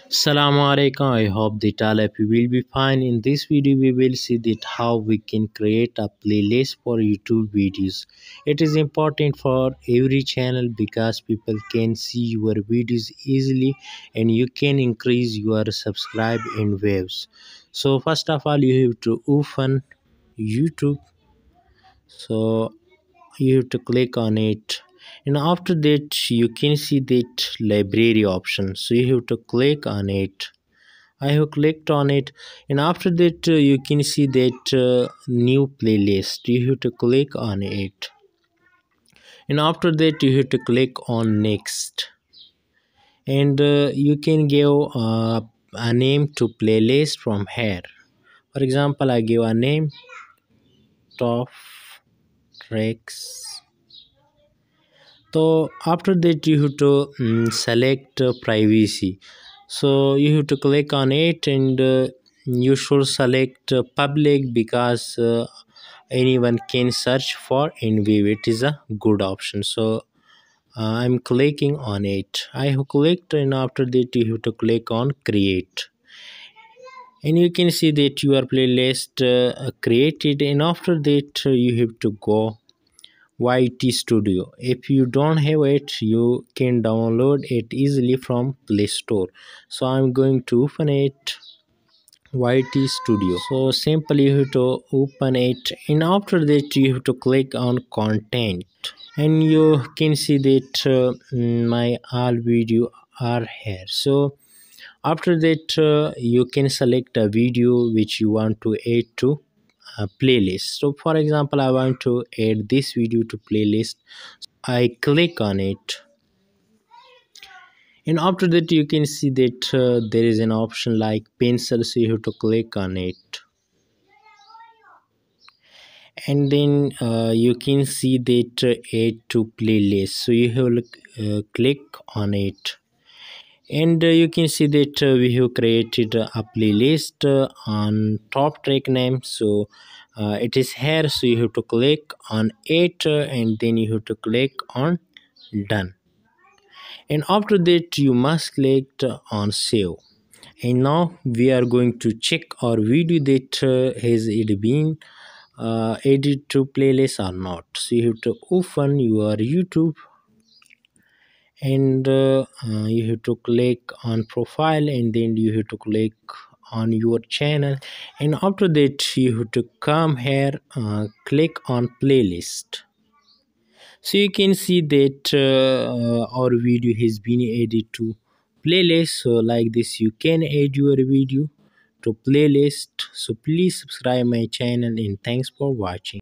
Assalamu alaikum. I hope that all of you will be fine. In this video, we will see that how we can create a playlist for YouTube videos. It is important for every channel because people can see your videos easily and you can increase your subscribe and waves. So first of all, you have to open YouTube. So you have to click on it, and after that you can see that library option, so you have to click on it. I have clicked on it, and after that you can see that new playlist, you have to click on it, and after that you have to click on next, and you can give a name to playlist from here. For example, I give a name, top tracks. So after that you have to select privacy, so you have to click on it, and you should select public because anyone can search for and view. It is a good option, so I'm clicking on it. I have clicked, and after that you have to click on create, and you can see that your playlist created, and after that you have to go YT Studio. If you don't have it, you can download it easily from Play Store. So I'm going to open it, YT Studio. So simply you have to open it, and after that you have to click on content, and you can see that my all video are here. So after that you can select a video which you want to add to playlist. So for example, I want to add this video to playlist. I click on it, and after that you can see that there is an option like pencil, so you have to click on it, and then you can see that add to playlist, so you have click on it, and you can see that we have created a playlist on top track name. So it is here, so you have to click on it, and then you have to click on done, and after that you must click on save. And now we are going to check our video that has it been added to playlist or not. So you have to open your YouTube, and you have to click on profile, and then you have to click on your channel, and after that you have to come here, click on playlist. So you can see that our video has been added to playlist. So like this you can add your video to playlist. So please subscribe my channel, and thanks for watching.